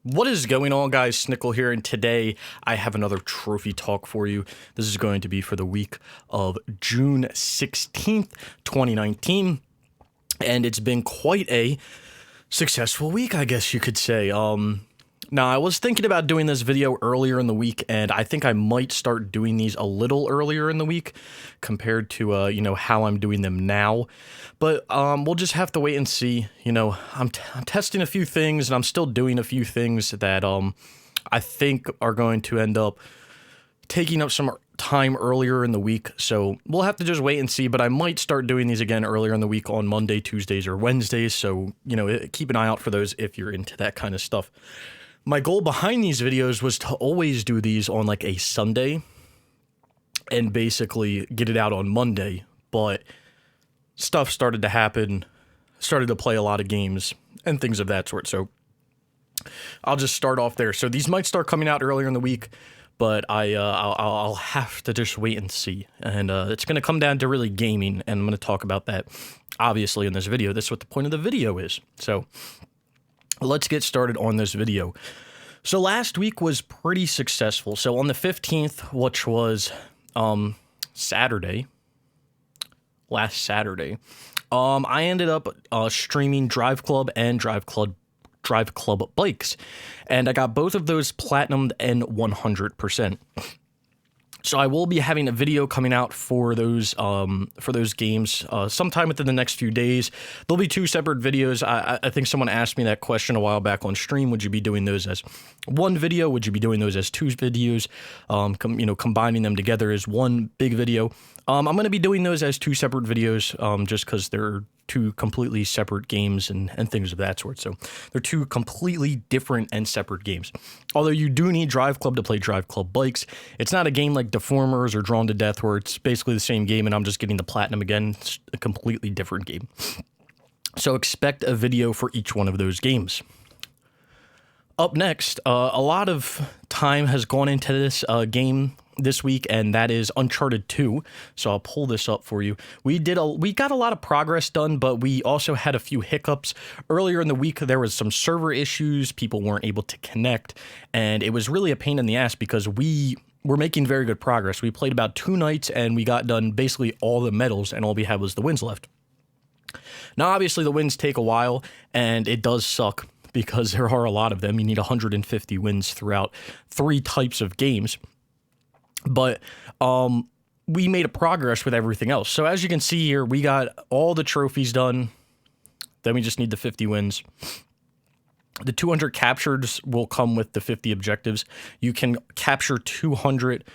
What is going on, guys? Snickle here, and today I have another trophy talk for you. This is going to be for the week of June 16th, 2019, and it's been quite a successful week, I guess you could say. Now, I was thinking about doing this video earlier in the week, and I think I might start doing these a little earlier in the week compared to, how I'm doing them now. But we'll just have to wait and see. I'm testing a few things, and I'm still doing a few things that I think are going to end up taking up some time earlier in the week. So we'll have to just wait and see, but I might start doing these again earlier in the week on Monday, Tuesdays, or Wednesdays. So, keep an eye out for those if you're into that kind of stuff. My goal behind these videos was to always do these on like a Sunday and basically get it out on Monday, but stuff started to happen, started to play a lot of games and things of that sort. So I'll just start off there. So these might start coming out earlier in the week, but I'll have to just wait and see. And it's going to come down to really gaming, and I'm going to talk about that obviously in this video. That's what the point of the video is. So let's get started on this video. So last week was pretty successful. So on the 15th, which was last Saturday, I ended up streaming Drive Club and Drive Club bikes, and I got both of those platinumed and 100%. So I will be having a video coming out for those games sometime within the next few days. There'll be two separate videos. I think someone asked me that question a while back on stream. Would you be doing those as one video? Would you be doing those as two videos? Combining them together as one big video. I'm going to be doing those as two separate videos just because they're two completely separate games and things of that sort. So they're two completely different and separate games. Although you do need Drive Club to play Drive Club bikes. It's not a game like Deformers or Drawn to Death where it's basically the same game and I'm just getting the platinum again. It's a completely different game. So expect a video for each one of those games. Up next, a lot of time has gone into this game this week, and that is Uncharted 2. So I'll pull this up for you. We got a lot of progress done, but we also had a few hiccups. Earlier in the week, there was some server issues. People weren't able to connect, and it was really a pain in the ass because we were making very good progress. We played about 2 nights, and we got done basically all the medals, and all we had was the wins left. Now, obviously, the wins take a while, and it does suck because there are a lot of them. You need 150 wins throughout 3 types of games. But we made a progress with everything else. So as you can see here, we got all the trophies done. Then we just need the 50 wins. The 200 captures will come with the 50 objectives. You can capture 200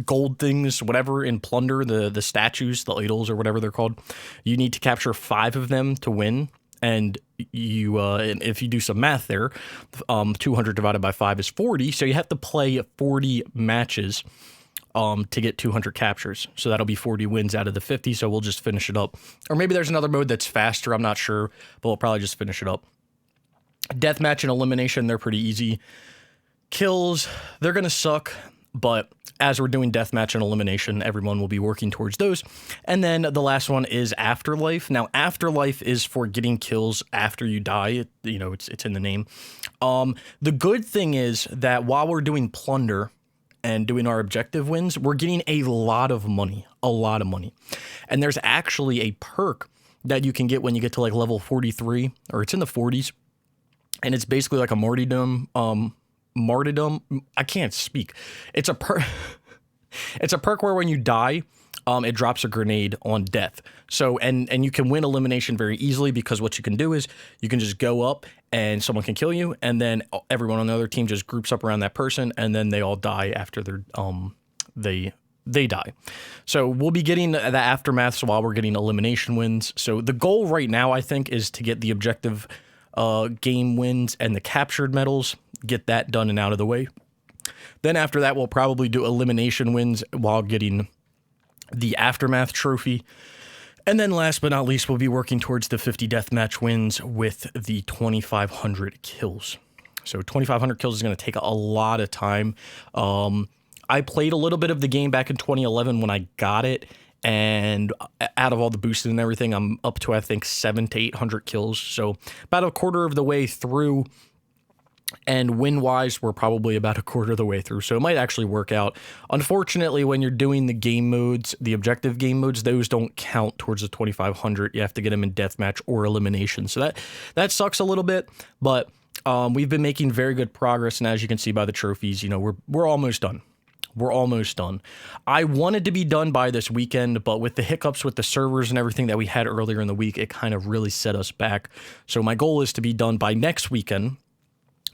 gold things, whatever, in Plunder, the statues, the idols, or whatever they're called. You need to capture 5 of them to win. And if you do some math there, 200 divided by 5 is 40. So you have to play 40 matches to get 200 captures. So that'll be 40 wins out of the 50. So we'll just finish it up. Or maybe there's another mode that's faster. I'm not sure, but we'll probably just finish it up. Deathmatch and elimination, they're pretty easy. Kills, they're going to suck. But as we're doing deathmatch and elimination, everyone will be working towards those. And then the last one is Afterlife. Now, Afterlife is for getting kills after you die. It's in the name. The good thing is that while we're doing Plunder and doing our objective wins, we're getting a lot of money. And there's actually a perk that you can get when you get to like level 43, or it's in the 40s. And it's basically like a martyrdom. I can't speak. It's a perk where when you die, it drops a grenade on death. So, and you can win elimination very easily because what you can do is you can just go up and someone can kill you, and then everyone on the other team just groups up around that person, and then they all die after they die. So we'll be getting the aftermath while we're getting elimination wins. So the goal right now, I think, is to get the objective game wins and the captured medals, get that done and out of the way. Then after that, we'll probably do elimination wins while getting the aftermath trophy. And then last but not least, we'll be working towards the 50 deathmatch wins with the 2,500 kills. So 2,500 kills is going to take a lot of time. I played a little bit of the game back in 2011 when I got it, And out of all the boosted and everything, I'm up to, I think, 700 to 800 kills. So about a quarter of the way through. And win-wise, we're probably about a quarter of the way through. So it might actually work out. Unfortunately, when you're doing the game modes, the objective game modes, those don't count towards the 2,500. You have to get them in deathmatch or elimination. So that sucks a little bit. But we've been making very good progress. And as you can see by the trophies, you know, we're almost done. We're almost done. I wanted to be done by this weekend, but with the hiccups with the servers and everything that we had earlier in the week, it kind of really set us back. So my goal is to be done by next weekend,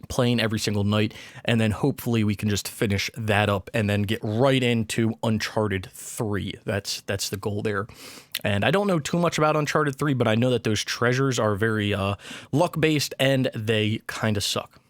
playing every single night, and then hopefully we can just finish that up and then get right into Uncharted 3. That's the goal there. And I don't know too much about Uncharted 3, but I know that those treasures are very luck-based and they kind of suck.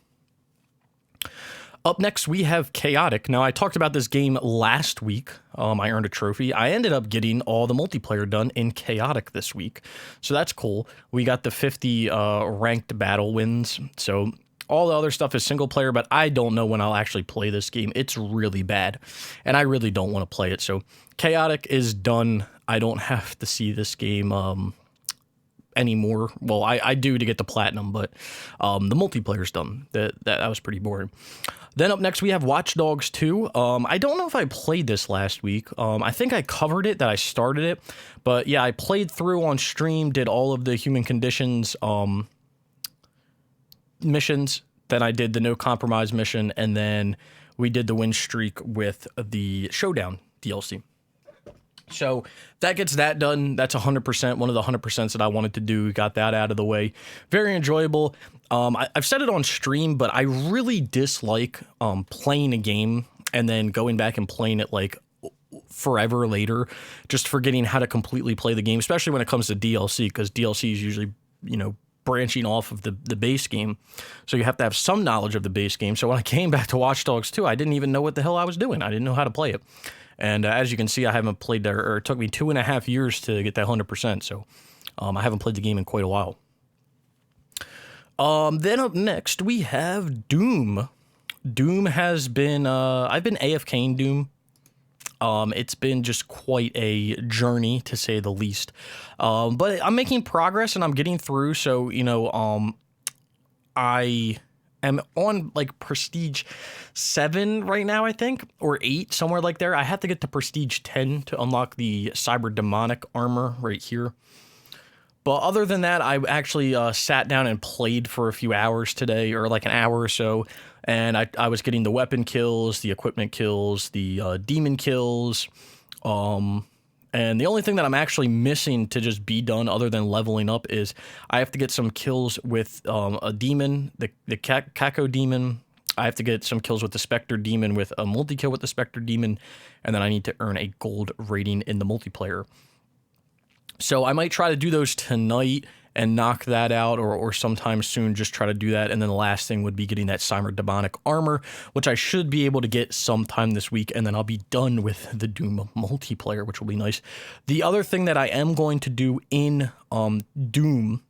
Up next, we have Chaotic. Now, I talked about this game last week. I earned a trophy. I ended up getting all the multiplayer done in Chaotic this week. So that's cool. We got the 50 ranked battle wins. So all the other stuff is single player, but I don't know when I'll actually play this game. It's really bad, and I really don't want to play it. So Chaotic is done. I don't have to see this game anymore. Well, I do to get the platinum, but the multiplayer's done. That was pretty boring. Then up next, we have Watch Dogs 2. I don't know if I played this last week. I think I covered it, that I started it. But yeah, I played through on stream, did all of the human conditions missions. Then I did the No Compromise mission, and then we did the win streak with the Showdown DLC. So that gets that done. That's 100%, one of the 100% that I wanted to do. Got that out of the way. Very enjoyable. I've said it on stream, but I really dislike playing a game and then going back and playing it like forever later, just forgetting how to completely play the game, especially when it comes to DLC, because DLC is usually, you know, branching off of the base game. So you have to have some knowledge of the base game. So when I came back to Watch Dogs 2, I didn't even know what the hell I was doing. I didn't know how to play it. And as you can see, I haven't played there, or it took me 2.5 years to get that 100%. So I haven't played the game in quite a while. Then up next, we have Doom. Doom has been, I've been AFKing Doom. It's been just quite a journey, to say the least. But I'm making progress and I'm getting through. So, you know, I am on like Prestige 7 right now, I think, or 8, somewhere like there. I have to get to Prestige 10 to unlock the Cyber Demonic armor right here. But other than that, I actually sat down and played for a few hours today, or like an hour or so. And I was getting the weapon kills, the equipment kills, the demon kills. And the only thing that I'm actually missing to just be done other than leveling up is I have to get some kills with a demon, the Kako demon. I have to get some kills with the Spectre demon with a multi-kill with the Spectre demon. And then I need to earn a gold rating in the multiplayer. So I might try to do those tonight and knock that out, or sometime soon just try to do that. And then the last thing would be getting that Cyber Demonic armor, which I should be able to get sometime this week, and then I'll be done with the Doom multiplayer, which will be nice. The other thing that I am going to do in Doom,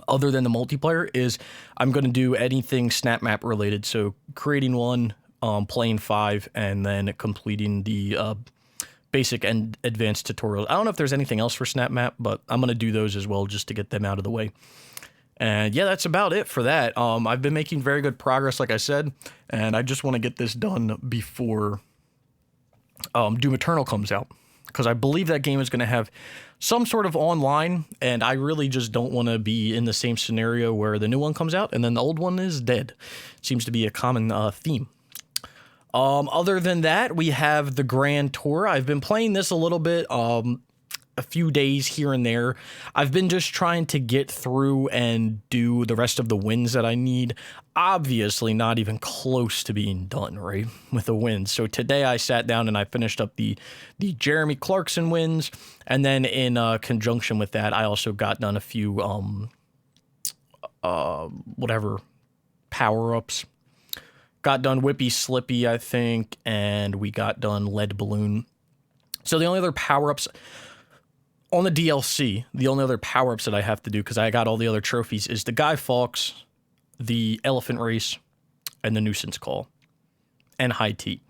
other than the multiplayer, is I'm going to do anything Snap Map related. So creating one, playing 5, and then completing the basic and advanced tutorials. I don't know if there's anything else for Snap Map, but I'm going to do those as well just to get them out of the way. And yeah, that's about it for that. I've been making very good progress, like I said, and I just want to get this done before Doom Eternal comes out, because I believe that game is going to have some sort of online, and I really just don't want to be in the same scenario where the new one comes out and then the old one is dead. Seems to be a common theme. Other than that, we have the Grand Tour. I've been playing this a little bit, a few days here and there. I've been just trying to get through and do the rest of the wins that I need. Obviously not even close to being done, right, with the wins. So today I sat down and I finished up the Jeremy Clarkson wins. And then in conjunction with that, I also got done a few, whatever, power-ups. Got done Whippy Slippy, I think, and we got done Lead Balloon. So the only other power-ups on the DLC, the only other power-ups that I have to do, because I got all the other trophies, is the Guy Fawkes, the Elephant Race, and the Nuisance Call, and High Tea.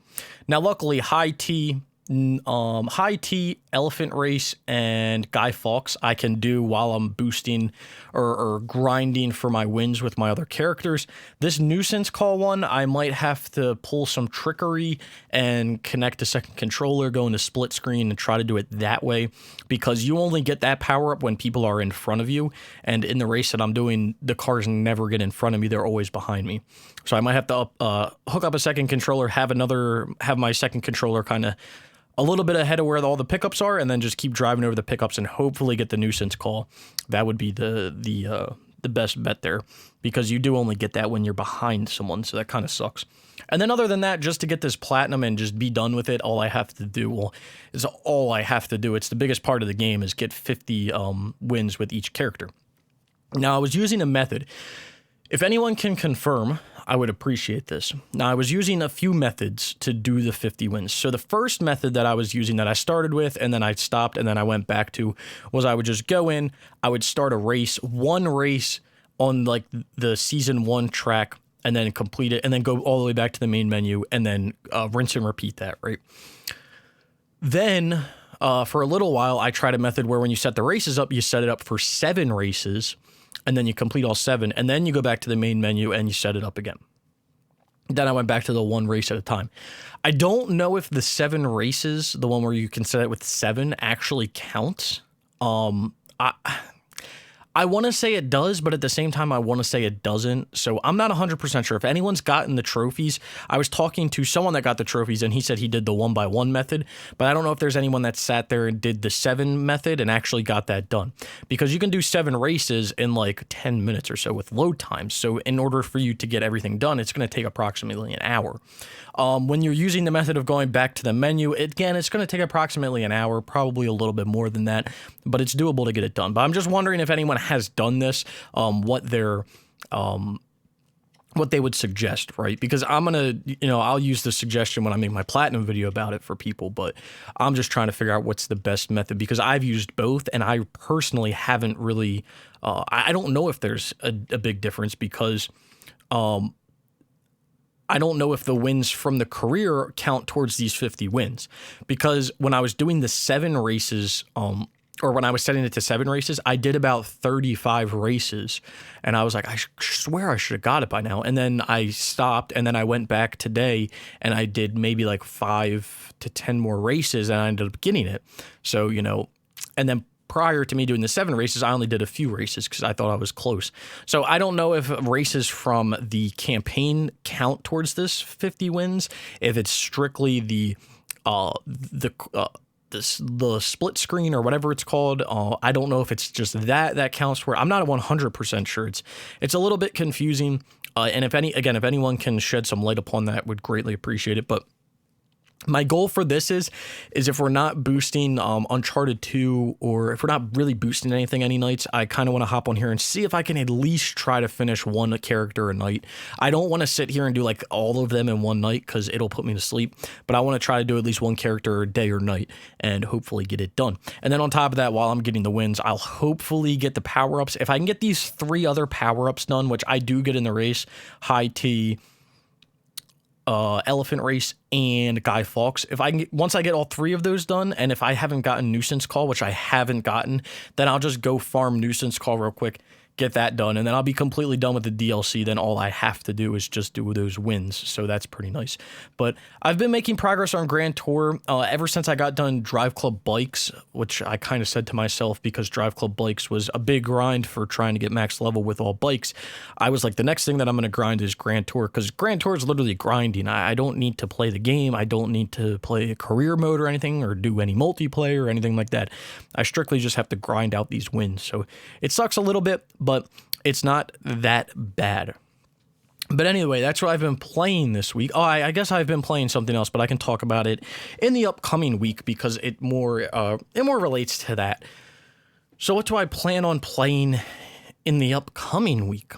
Now, luckily, High Tea, High T, Elephant Race, and Guy Fawkes I can do while I'm boosting or grinding for my wins with my other characters. This Nuisance Call one, I might have to pull some trickery and connect a second controller, go into split screen, and try to do it that way, because you only get that power up when people are in front of you, and in the race that I'm doing, the cars never get in front of me, they're always behind me. So I might have to hook up a second controller, have my second controller kind of a little bit ahead of where all the pickups are, and then just keep driving over the pickups and hopefully get the Nuisance Call. That would be the best bet there, because you do only get that when you're behind someone, so that kind of sucks. And then other than that, just to get this platinum and just be done with it, all I have to do, it's the biggest part of the game, is get 50 wins with each character. Now, I was using a method. If anyone can confirm, I would appreciate this. Now, I was using a few methods to do the 50 wins. So the first method that I was using, that I started with and then I stopped and then I went back to, was I would just go in, I would start one race on like the season 1 track, and then complete it, and then go all the way back to the main menu, and then rinse and repeat that, right? Then for a little while, I tried a method where when you set the races up, you set it up for 7 races, and then you complete all 7, and then you go back to the main menu and you set it up again. Then I went back to the 1 race at a time. I don't know if the 7 races, the one where you can set it with 7, actually counts. I want to say it does, but at the same time, I want to say it doesn't. So I'm not 100% sure. If anyone's gotten the trophies, I was talking to someone that got the trophies, and he said he did the 1x1 method, but I don't know if there's anyone that sat there and did the 7 method and actually got that done, because you can do 7 races in like 10 minutes or so with load times. So in order for you to get everything done, it's going to take approximately an hour. When you're using the method of going back to the menu, again, it's going to take approximately an hour, probably a little bit more than that, but it's doable to get it done. But I'm just wondering if anyone has done this, what they would suggest, right? Because I'm going to, I'll use the suggestion when I make my platinum video about it for people, but I'm just trying to figure out what's the best method, because I've used both, and I personally haven't really, I don't know if there's a big difference, because I don't know if the wins from the career count towards these 50 wins, because when I was doing the 7 races, or when I was setting it to 7 races, I did about 35 races, and I was like, I swear I should have got it by now. And then I stopped, and then I went back today, and I did maybe like 5 to 10 more races, and I ended up getting it. So, and then prior to me doing the 7 races, I only did a few races because I thought I was close. So I don't know if races from the campaign count towards this 50 wins, if it's strictly the split screen or whatever it's called. I don't know if it's just that counts for it. I'm not 100% sure. It's a little bit confusing. And if anyone can shed some light upon that, would greatly appreciate it. But my goal for this is if we're not boosting Uncharted 2, or if we're not really boosting anything any nights, I kind of want to hop on here and see if I can at least try to finish 1 character a night. I don't want to sit here and do like all of them in one night, because it'll put me to sleep, but I want to try to do at least 1 character a day or night and hopefully get it done. And then on top of that, while I'm getting the wins, I'll hopefully get the power-ups. If I can get these 3 other power-ups done, which I do get in the race, High T, Elephant Race, and Guy Fawkes. Once I get all 3 of those done, and if I haven't gotten Nuisance Call, which I haven't gotten, then I'll just go farm Nuisance Call real quick, get that done, and then I'll be completely done with the DLC. Then all I have to do is just do those wins, so that's pretty nice. But I've been making progress on Grand Tour ever since I got done Drive Club Bikes, which I kind of said to myself, because Drive Club Bikes was a big grind for trying to get max level with all bikes. I was like, the next thing that I'm going to grind is Grand Tour, because Grand Tour is literally grinding. I don't need to play the game. I don't need to play a career mode or anything, or do any multiplayer or anything like that. I strictly just have to grind out these wins. So it sucks a little bit, but it's not that bad. But anyway, that's what I've been playing this week. Oh, I guess I've been playing something else, but I can talk about it in the upcoming week, because it more relates to that. So what do I plan on playing in the upcoming week?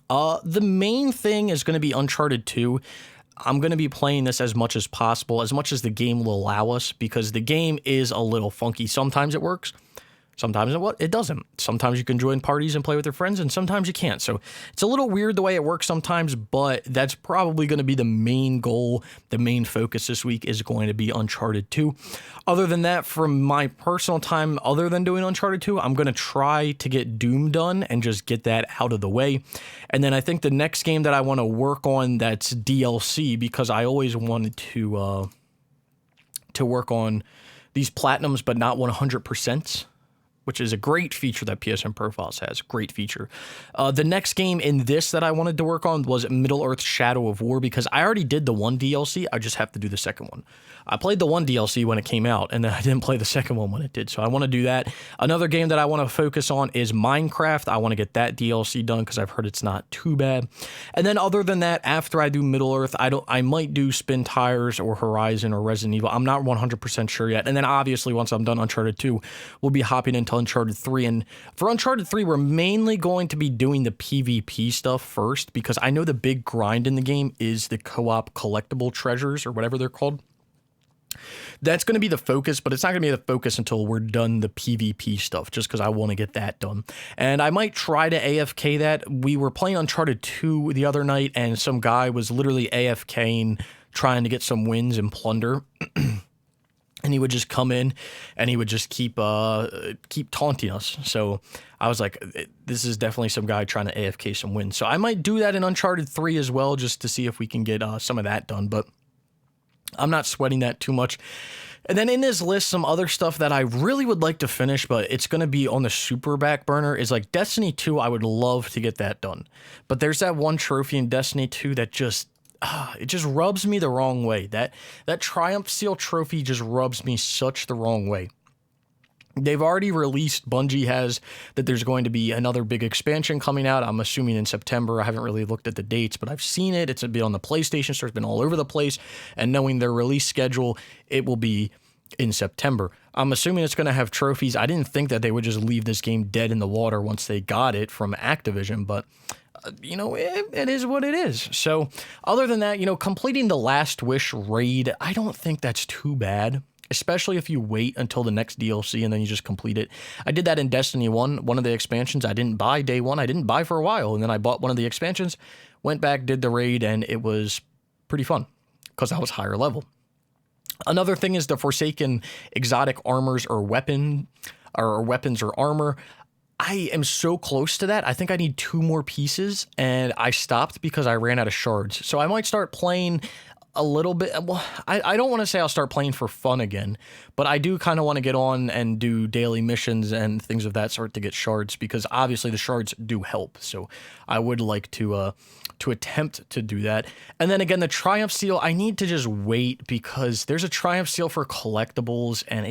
The main thing is going to be Uncharted 2. I'm going to be playing this as much as possible, as much as the game will allow us, because the game is a little funky. Sometimes it works, Sometimes it doesn't. Sometimes you can join parties and play with your friends, and sometimes you can't. So it's a little weird the way it works sometimes, but that's probably going to be the main goal. The main focus this week is going to be Uncharted 2. Other than that, from my personal time, other than doing Uncharted 2, I'm going to try to get Doom done and just get that out of the way. And then I think the next game that I want to work on that's DLC, because I always wanted to work on these platinums, but not 100%. Which is a great feature that PSN Profiles has. Great feature. The next game in this that I wanted to work on was Middle-earth: Shadow of War, because I already did the one DLC. I just have to do the second one. I played the one DLC when it came out, and then I didn't play the second one when it did, so I want to do that. Another game that I want to focus on is Minecraft. I want to get that DLC done because I've heard it's not too bad. And then other than that, after I do Middle-earth, I might do Spin Tires or Horizon or Resident Evil. I'm not 100% sure yet. And then obviously once I'm done Uncharted 2, we'll be hopping into Uncharted 3. And for Uncharted 3, we're mainly going to be doing the PvP stuff first, because I know the big grind in the game is the co-op collectible treasures, or whatever they're called. That's going to be the focus, but it's not going to be the focus until we're done the PvP stuff, just because I want to get that done. And I might try to AFK that. We were playing Uncharted 2 the other night, and some guy was literally AFKing, trying to get some wins in Plunder. And he would just come in and he would just keep taunting us. So I was like, this is definitely some guy trying to AFK some wins. So I might do that in Uncharted 3 as well, just to see if we can get some of that done. But I'm not sweating that too much. And then in this list, some other stuff that I really would like to finish, but it's going to be on the super back burner, is like Destiny 2. I would love to get that done. But there's that one trophy in Destiny 2 that it just rubs me the wrong way. That Triumph Seal trophy just rubs me such the wrong way. They've already released, Bungie has, that there's going to be another big expansion coming out. I'm assuming in September. I haven't really looked at the dates, but I've seen it. It's been on the PlayStation Store. It's been all over the place. And knowing their release schedule, it will be in September. I'm assuming it's going to have trophies. I didn't think that they would just leave this game dead in the water once they got it from Activision, but it is what it is. So other than that, completing the Last Wish raid, I don't think that's too bad, especially if you wait until the next DLC and then you just complete it. I did that in Destiny 1, one of the expansions. I didn't buy day one. I didn't buy for a while. And then I bought one of the expansions, went back, did the raid, and it was pretty fun because I was higher level. Another thing is the Forsaken exotic armors or weapons or armor. I am so close to that. I think I need 2 more pieces, and I stopped because I ran out of shards. So I might start playing a little bit. Well, I don't want to say I'll start playing for fun again, but I do kind of want to get on and do daily missions and things of that sort to get shards, because obviously the shards do help. So I would like to attempt to do that. And then again, the Triumph Seal, I need to just wait, because there's a Triumph Seal for collectibles, and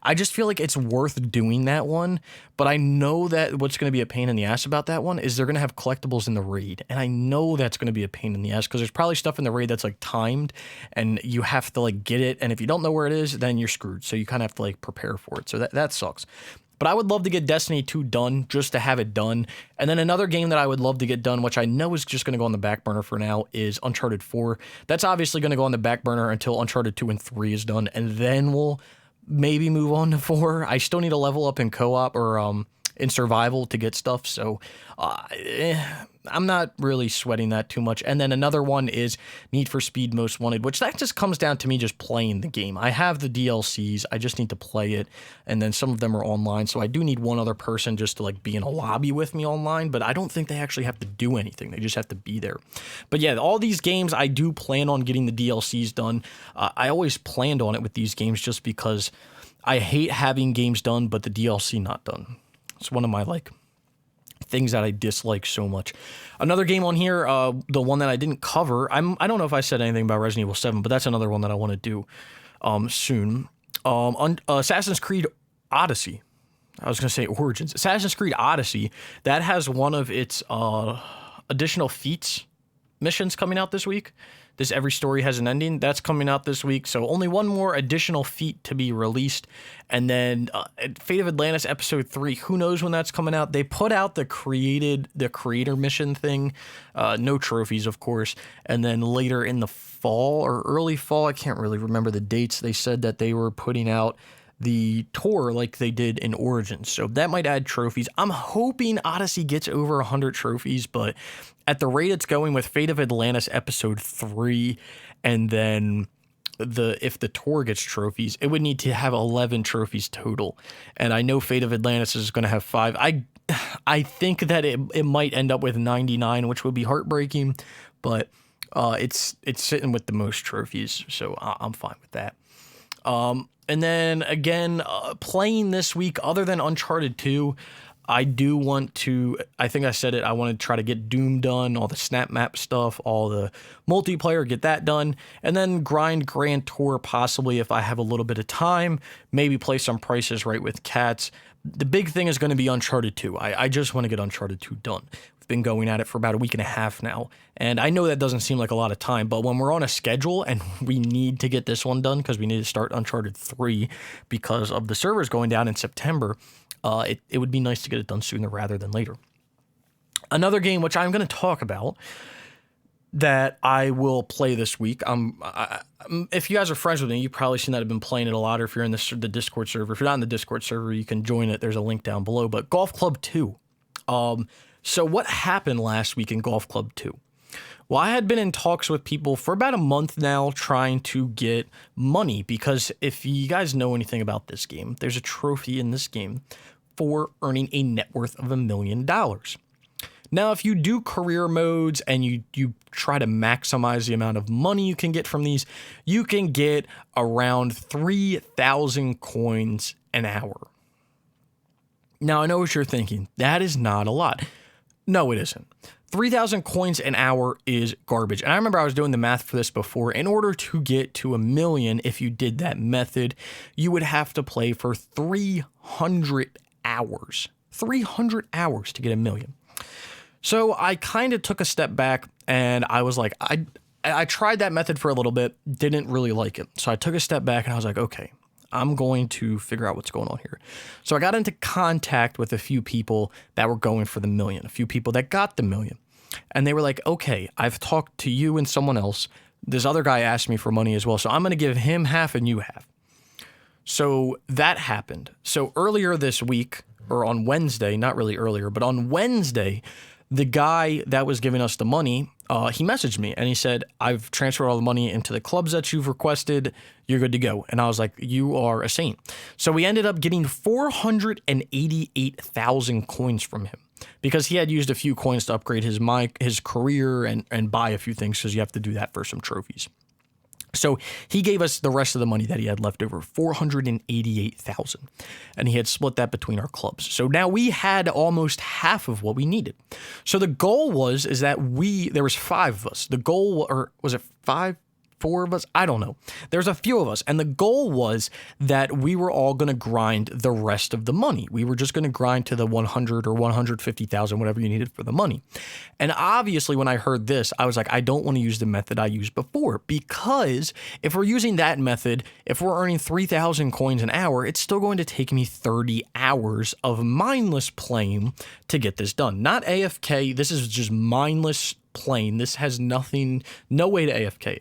I just feel like it's worth doing that one. But I know that what's going to be a pain in the ass about that one is they're going to have collectibles in the raid. And I know that's going to be a pain in the ass, because there's probably stuff in the raid that's like timed and you have to like get it. And if you don't know where it is, then you're screwed. So you kind of have to like prepare for it. So that sucks. But I would love to get Destiny 2 done, just to have it done. And then another game that I would love to get done, which I know is just going to go on the back burner for now, is Uncharted 4. That's obviously going to go on the back burner until Uncharted 2 and 3 is done. And then we'll maybe move on to 4. I still need to level up in co-op or in survival to get stuff. So I'm not really sweating that too much. And then another one is Need for Speed Most Wanted, which that just comes down to me just playing the game. I have the DLCs. I just need to play it. And then some of them are online. So I do need one other person just to like be in a lobby with me online, but I don't think they actually have to do anything. They just have to be there. But yeah, all these games, I do plan on getting the DLCs done. I always planned on it with these games just because I hate having games done, but the DLC not done. It's one of my things that I dislike so much. Another game on here, the one that I didn't cover, I don't know if I said anything about Resident Evil 7, but that's another one that I want to do soon. Assassin's Creed Odyssey. I was going to say Origins. Assassin's Creed Odyssey, that has one of its additional feats missions coming out this week. This Every Story Has an Ending. That's coming out this week. So only one more additional feat to be released. And then Fate of Atlantis Episode 3. Who knows when that's coming out? They put out the creator mission thing. No trophies, of course. And then later in the fall or early fall, I can't really remember the dates. They said that they were putting out the tour like they did in Origins. So that might add trophies. I'm hoping Odyssey gets over 100 trophies, but at the rate it's going with Fate of Atlantis Episode 3, and then if the tour gets trophies, it would need to have 11 trophies total. And I know Fate of Atlantis is going to have 5. I think that it might end up with 99, which would be heartbreaking, but it's sitting with the most trophies, so I'm fine with that. And then again, playing this week, other than Uncharted 2, I do want to, I think I said it, I want to try to get Doom done, all the snap map stuff, all the multiplayer, get that done, and then grind Grand Tour possibly if I have a little bit of time, maybe play some Prices Right with cats. The big thing is going to be Uncharted 2. I just want to get Uncharted 2 done. We've been going at it for about a week and a half now, and I know that doesn't seem like a lot of time, but when we're on a schedule and we need to get this one done because we need to start Uncharted 3 because of the servers going down in September, it would be nice to get it done sooner rather than later. Another game which I'm going to talk about that I will play this week. If you guys are friends with me, you've probably seen that I've been playing it a lot. Or if you're in the Discord server, if you're not in the Discord server, you can join it. There's a link down below. But Golf Club 2. So what happened last week in Golf Club 2? Well, I had been in talks with people for about a month now trying to get money, because if you guys know anything about this game, there's a trophy in this game for earning a net worth of $1 million. Now, if you do career modes and you try to maximize the amount of money you can get from these, you can get around 3,000 coins an hour. Now, I know what you're thinking. That is not a lot. No, it isn't. 3,000 coins an hour is garbage. And I remember I was doing the math for this before. In order to get to 1 million, if you did that method, you would have to play for 300 hours. 300 hours to get 1 million. So I kind of took a step back and I was like, I tried that method for a little bit, didn't really like it. So I took a step back and I was like, okay, I'm going to figure out what's going on here. So I got into contact with a few people that were going for the 1 million, a few people that got the 1 million. And they were like, okay, I've talked to you and someone else. This other guy asked me for money as well. So I'm going to give him half and you half. So that happened. So earlier this week, or on Wednesday, not really earlier, but on Wednesday, the guy that was giving us the money, he messaged me and he said, I've transferred all the money into the clubs that you've requested. You're good to go. And I was like, you are a saint. So we ended up getting 488,000 coins from him because he had used a few coins to upgrade his career and buy a few things, because you have to do that for some trophies. So he gave us the rest of the money that he had left over, 488,000, and he had split that between our clubs. So now we had almost half of what we needed. So the goal is that there was 5 of us. The goal, or was it 5? 4 of us? I don't know. There's a few of us. And the goal was that we were all going to grind the rest of the money. We were just going to grind to the 100 or 150,000, whatever you needed for the money. And obviously when I heard this, I was like, I don't want to use the method I used before, because if we're using that method, if we're earning 3,000 coins an hour, it's still going to take me 30 hours of mindless playing to get this done. Not AFK. This is just mindless playing. This has no way to AFK.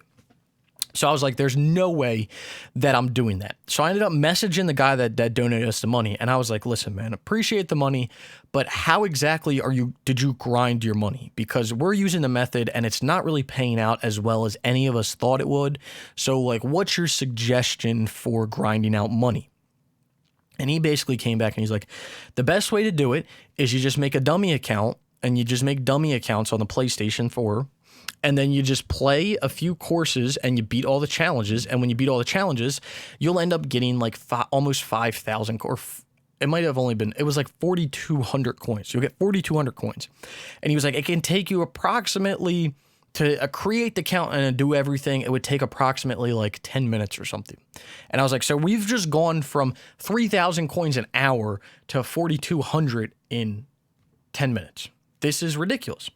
So I was like, there's no way that I'm doing that. So I ended up messaging the guy that donated us the money. And I was like, listen, man, appreciate the money, but how exactly did you grind your money? Because we're using the method and it's not really paying out as well as any of us thought it would. So like, what's your suggestion for grinding out money? And he basically came back and he's like, the best way to do it is you just make a dummy account, and you just make dummy accounts on the PlayStation 4. And then you just play a few courses and you beat all the challenges. And when you beat all the challenges, you'll end up getting like almost 5,000, or it might have only been, it was like 4,200 coins. You'll get 4,200 coins. And he was like, it can take you approximately, to create the account and do everything, it would take approximately like 10 minutes or something. And I was like, so we've just gone from 3,000 coins an hour to 4,200 in 10 minutes. This is ridiculous.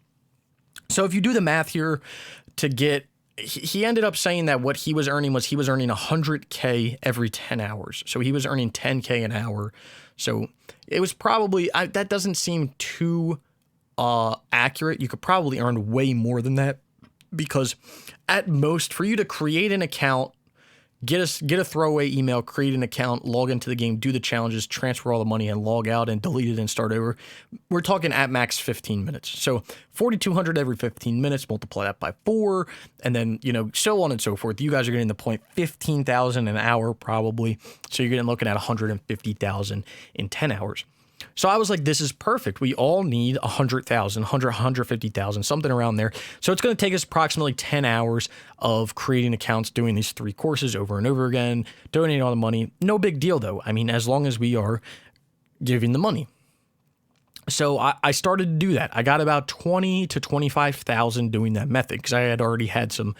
So if you do the math here to get, he ended up saying that what he was earning was 100K every 10 hours. So he was earning 10K an hour. So it was probably, that doesn't seem too accurate. You could probably earn way more than that, because at most for you to create an account, get a throwaway email, create an account, log into the game, do the challenges, transfer all the money, and log out and delete it and start over. We're talking at max 15 minutes. So 4,200 every 15 minutes, multiply that by 4, and then, so on and so forth. You guys are getting the point. 15,000 an hour probably. So you're getting looking at 150,000 in 10 hours. So I was like, this is perfect. We all need 100,000, 150,000, something around there. So it's going to take us approximately 10 hours of creating accounts, doing these 3 courses over and over again, donating all the money. No big deal, though. I mean, as long as we are giving the money. So I started to do that. I got about 20 to 25,000 doing that method because I had already had some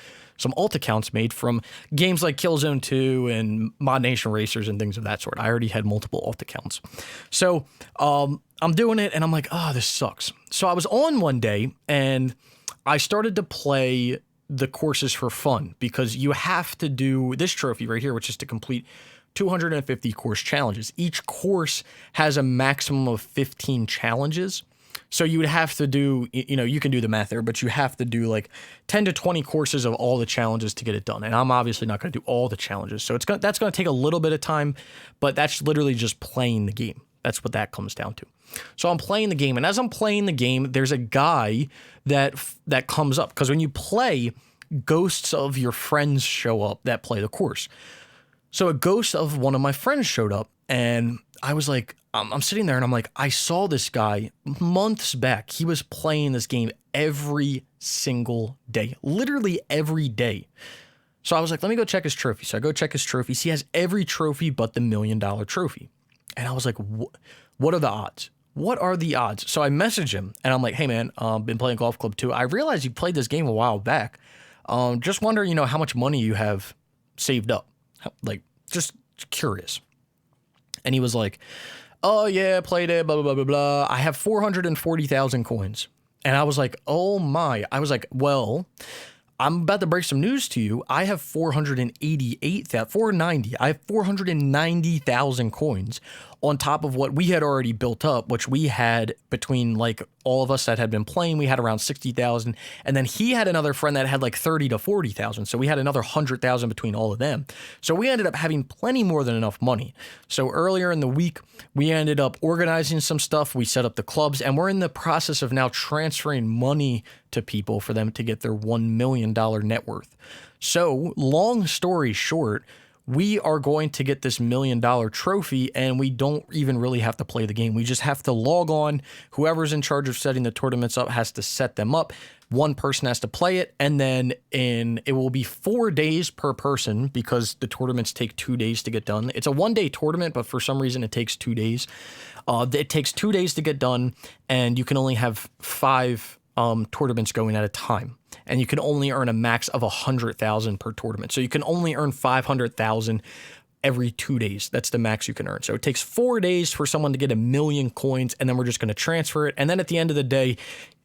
alt accounts made from games like Killzone 2 and Mod Nation Racers and things of that sort. I already had multiple alt accounts. So I'm doing it and I'm like, oh, this sucks. So I was on one day and I started to play the courses for fun because you have to do this trophy right here, which is to complete 250 course challenges. Each course has a maximum of 15 challenges. So you would have to do, you can do the math there, but you have to do like 10 to 20 courses of all the challenges to get it done. And I'm obviously not going to do all the challenges. So that's going to take a little bit of time, but that's literally just playing the game. That's what that comes down to. So I'm playing the game. And as I'm playing the game, there's a guy that comes up because when you play, ghosts of your friends show up that play the course. So a ghost of one of my friends showed up and I was like, I'm sitting there and I'm like, I saw this guy months back. He was playing this game every single day, literally every day. So I was like, let me go check his trophy. So I go check his trophies. He has every trophy but the $1 million trophy. And I was like, what are the odds? What are the odds? So I message him and I'm like, hey man, been playing Golf Club 2. I realized you played this game a while back. Just wondering, how much money you have saved up. Like, just curious. And he was like, oh yeah, played it, blah, blah, blah, blah, blah. I have 440,000 coins. And I was like, oh my. I was like, well, I'm about to break some news to you. I have 490. I have 490,000 coins on top of what we had already built up, which we had between like all of us that had been playing, we had around 60,000. And then he had another friend that had like 30 to 40,000. So we had another 100,000 between all of them. So we ended up having plenty more than enough money. So earlier in the week, we ended up organizing some stuff. We set up the clubs and we're in the process of now transferring money to people for them to get their $1 million net worth. So long story short, we are going to get this $1 million trophy and we don't even really have to play the game. We just have to log on. Whoever's in charge of setting the tournaments up has to set them up. One person has to play it. And then it will be 4 days per person because the tournaments take 2 days to get done. It's a 1-day tournament, but for some reason it takes 2 days. It takes 2 days to get done and you can only have 5 tournaments going at a time. And you can only earn a max of 100,000 per tournament. So you can only earn 500,000 every 2 days. That's the max you can earn. So it takes 4 days for someone to get 1 million coins, and then we're just going to transfer it. And then at the end of the day,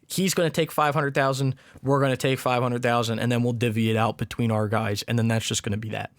he's going to take 500,000, we're going to take 500,000, and then we'll divvy it out between our guys. And then that's just going to be that.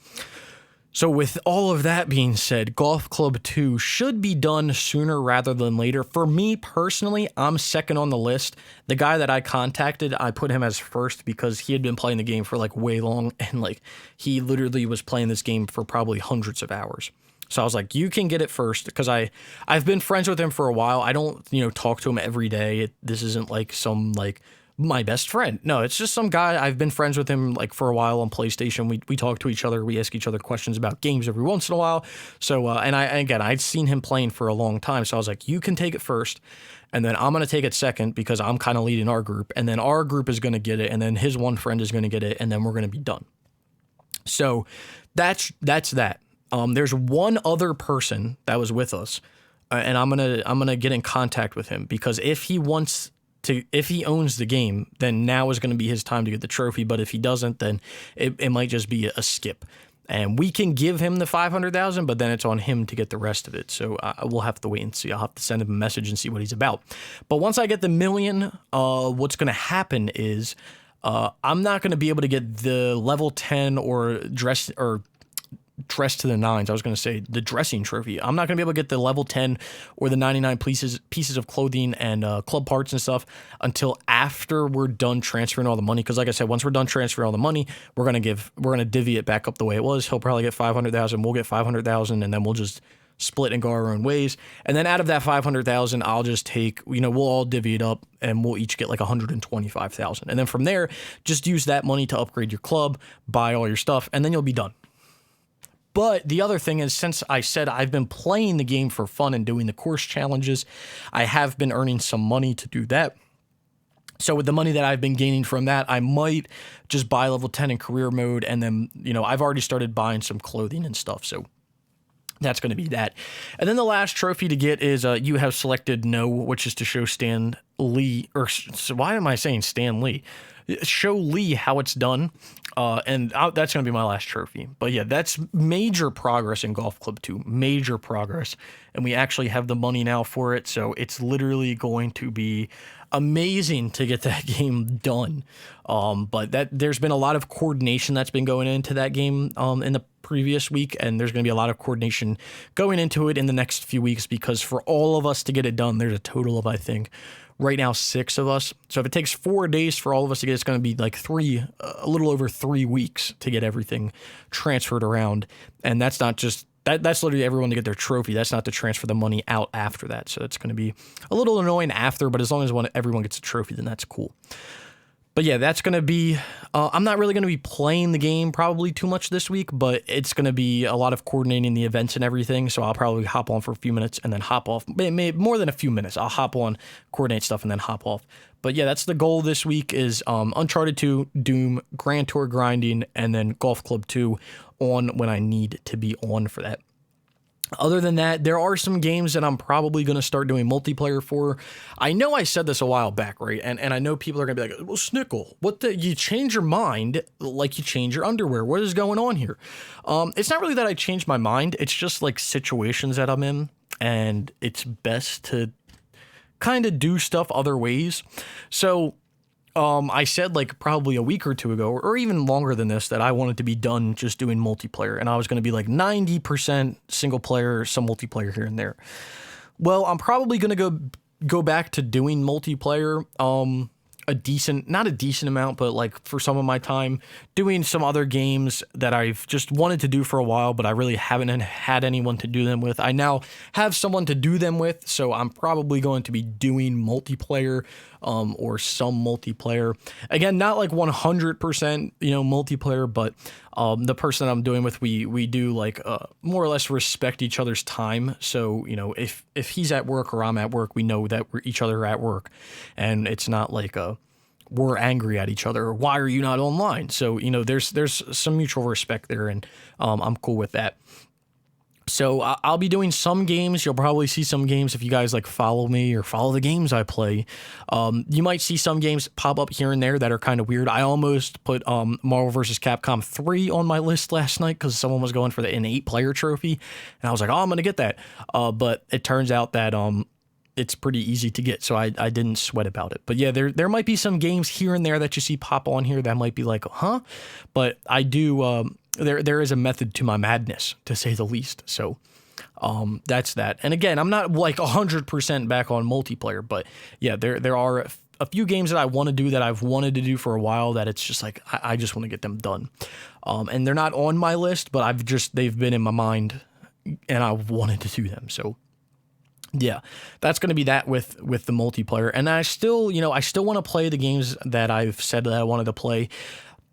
So with all of that being said, Golf Club 2 should be done sooner rather than later. For me personally, I'm second on the list. The guy that I contacted, I put him as first because he had been playing the game for like way long and like he literally was playing this game for probably hundreds of hours. So I was like, you can get it first because I've been friends with him for a while. I don't, talk to him every day. This isn't like some like my best friend. No, it's just some guy. I've been friends with him like for a while on PlayStation. We talk to each other. We ask each other questions about games every once in a while. So, I'd seen him playing for a long time. So I was like, you can take it first. And then I'm going to take it second because I'm kind of leading our group. And then our group is going to get it. And then his one friend is going to get it. And then we're going to be done. So that's that. There's one other person that was with us. And I'm going to get in contact with him because if he owns the game, then now is going to be his time to get the trophy. But if he doesn't, then it might just be a skip. And we can give him the 500,000, but then it's on him to get the rest of it. So we'll have to wait and see. I'll have to send him a message and see what he's about. But once I get the million, what's going to happen is I'm not going to be able to get the level 10 or dress to the nines. I was going to say the dressing trophy. I'm not going to be able to get the level 10 or the 99 pieces of clothing and club parts and stuff until after we're done transferring all the money. Because like I said, once we're done transferring all the money, we're going to divvy it back up the way it was. He'll probably get 500,000. We'll get 500,000, and then we'll just split and go our own ways. And then out of that 500,000, I'll just take, we'll all divvy it up and we'll each get like 125,000. And then from there, just use that money to upgrade your club, buy all your stuff, and then you'll be done. But the other thing is, since I said I've been playing the game for fun and doing the course challenges, I have been earning some money to do that. So with the money that I've been gaining from that, I might just buy level 10 in career mode. And then, I've already started buying some clothing and stuff. So that's going to be that. And then the last trophy to get is you have selected no, which is to show Stan Lee, or so why am I saying Stan Lee? Show Lee how it's done. And that's going to be my last trophy. But yeah, that's major progress in Golf Club 2. Major progress. And we actually have the money now for it. So it's literally going to be amazing to get that game done. But there's been a lot of coordination that's been going into that game in the previous week, and there's going to be a lot of coordination going into it in the next few weeks, because for all of us to get it done, there's a total of, I think, right now 6 of us. So if it takes 4 days for all of us to get, it's going to be like a little over 3 weeks to get everything transferred around. And that's not just that's literally everyone to get their trophy. That's not to transfer the money out after that. So it's going to be a little annoying after, but as long as everyone gets a trophy, then that's cool. But yeah, that's going to be, I'm not really going to be playing the game probably too much this week, but it's going to be a lot of coordinating the events and everything. So I'll probably hop on for a few minutes and then hop off. Maybe more than a few minutes. I'll hop on, coordinate stuff, and then hop off. But yeah, that's the goal this week is Uncharted 2, Doom, Grand Tour grinding, and then Golf Club 2 on when I need to be on for that. Other than that, there are some games that I'm probably going to start doing multiplayer for. I know I said this a while back, right? And I know people are going to be like, well, Snickle, you change your mind like you change your underwear. What is going on here? It's not really that I changed my mind. It's just like situations that I'm in, and it's best to kind of do stuff other ways. So I said like probably a week or two ago, or even longer than this, that I wanted to be done just doing multiplayer, and I was going to be like 90% single player, some multiplayer here and there. Well, I'm probably going to go back to doing multiplayer, not a decent amount, but like for some of my time, doing some other games that I've just wanted to do for a while, but I really haven't had anyone to do them with. I now have someone to do them with, so I'm probably going to be doing multiplayer, or some multiplayer. Again, not like 100%, multiplayer, but the person that I'm doing with, we do like more or less respect each other's time. So, if he's at work or I'm at work, we know that we're each other at work, and it's not like we're angry at each other, or why are you not online? So, there's some mutual respect there, and I'm cool with that. So I'll be doing some games. You'll probably see some games if you guys like follow me or follow the games I play. You might see some games pop up here and there that are kind of weird. I almost put Marvel vs. Capcom 3 on my list last night because someone was going for the 8-player trophy, and I was like, oh, I'm going to get that. But it turns out that it's pretty easy to get, so I didn't sweat about it. But yeah, there might be some games here and there that you see pop on here that might be like, huh? But I do... There is a method to my madness, to say the least. So that's that. And again, I'm not like 100% back on multiplayer, but yeah, there are a few games that I want to do that I've wanted to do for a while that it's just like I just want to get them done. And they're not on my list, but they've been in my mind and I've wanted to do them. So yeah, that's going to be that with the multiplayer. And I still want to play the games that I've said that I wanted to play.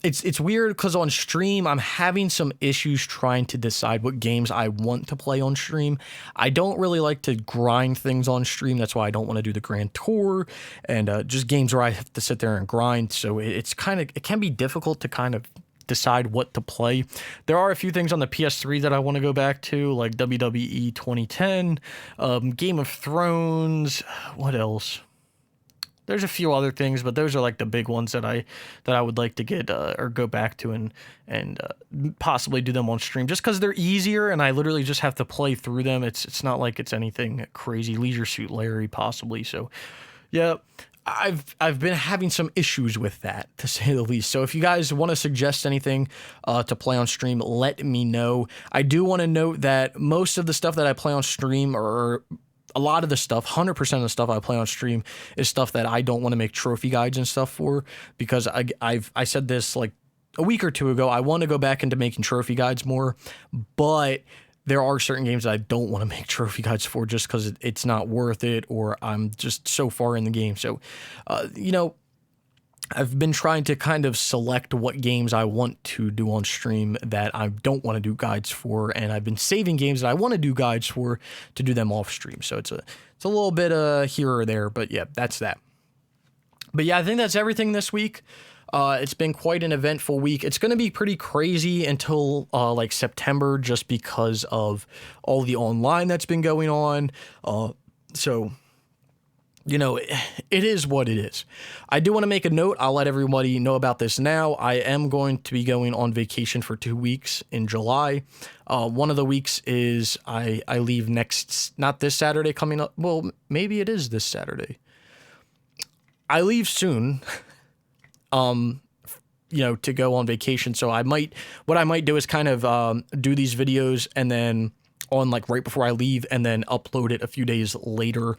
It's weird because on stream, I'm having some issues trying to decide what games I want to play on stream. I don't really like to grind things on stream. That's why I don't want to do the Grand Tour and just games where I have to sit there and grind. So it can be difficult to kind of decide what to play. There are a few things on the PS3 that I want to go back to, like WWE 2010, Game of Thrones. What else? There's a few other things, but those are like the big ones that I would like to get or go back to and possibly do them on stream, just because they're easier and I literally just have to play through them. It's not like it's anything crazy. Leisure Suit Larry possibly. So yeah, I've been having some issues with that, to say the least. So if you guys want to suggest anything to play on stream, let me know. I do want to note that most of the stuff that I play on stream, or a lot of the stuff, 100% of the stuff I play on stream, is stuff that I don't want to make trophy guides and stuff for, because I said this like a week or two ago. I want to go back into making trophy guides more, but there are certain games that I don't want to make trophy guides for just because it's not worth it, or I'm just so far in the game. So, I've been trying to kind of select what games I want to do on stream that I don't want to do guides for, and I've been saving games that I want to do guides for to do them off stream. So it's a little bit here or there, but yeah, that's that. But yeah, I think that's everything this week. It's been quite an eventful week. It's going to be pretty crazy until like September, just because of all the online that's been going on. So, it is what it is. I do want to make a note. I'll let everybody know about this now. I am going to be going on vacation for 2 weeks in July. One of the weeks is I leave not this Saturday coming up. Well, maybe it is this Saturday. I leave soon. To go on vacation. So what I might do is kind of do these videos and then on like right before I leave, and then upload it a few days later.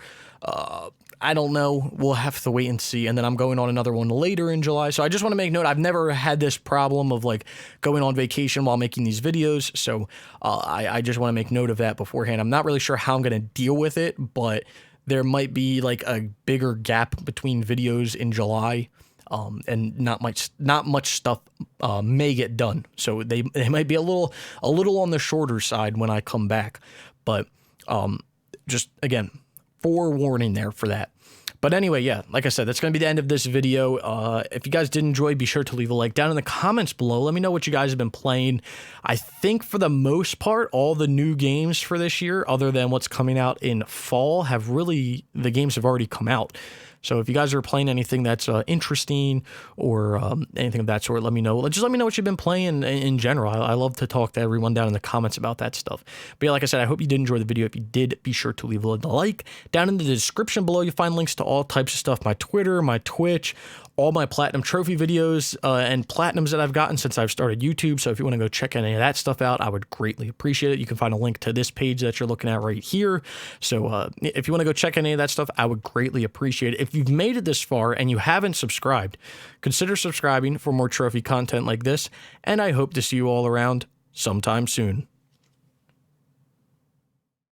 I don't know. We'll have to wait and see. And then I'm going on another one later in July. So I just want to make note, I've never had this problem of like going on vacation while making these videos. So I just want to make note of that beforehand. I'm not really sure how I'm going to deal with it, but there might be like a bigger gap between videos in July. And not much stuff may get done, so they might be a little on the shorter side when I come back. But just again, forewarning there for that. But anyway, yeah, like I said, that's going to be the end of this video. If you guys did enjoy, be sure to leave a like down in the comments below. Let me know what you guys have been playing. I think for the most part, all the new games for this year, other than what's coming out in fall, the games have already come out. So if you guys are playing anything that's interesting or anything of that sort, let me know. Just let me know what you've been playing in general. I love to talk to everyone down in the comments about that stuff. But yeah, like I said, I hope you did enjoy the video. If you did, be sure to leave a like. Down in the description below, you'll find links to all types of stuff. My Twitter, my Twitch, all my Platinum Trophy videos and Platinums that I've gotten since I've started YouTube. So if you want to go check any of that stuff out, I would greatly appreciate it. You can find a link to this page that you're looking at right here. So if you want to go check any of that stuff, I would greatly appreciate it. If you've made it this far and you haven't subscribed, consider subscribing for more trophy content like this. And I hope to see you all around sometime soon.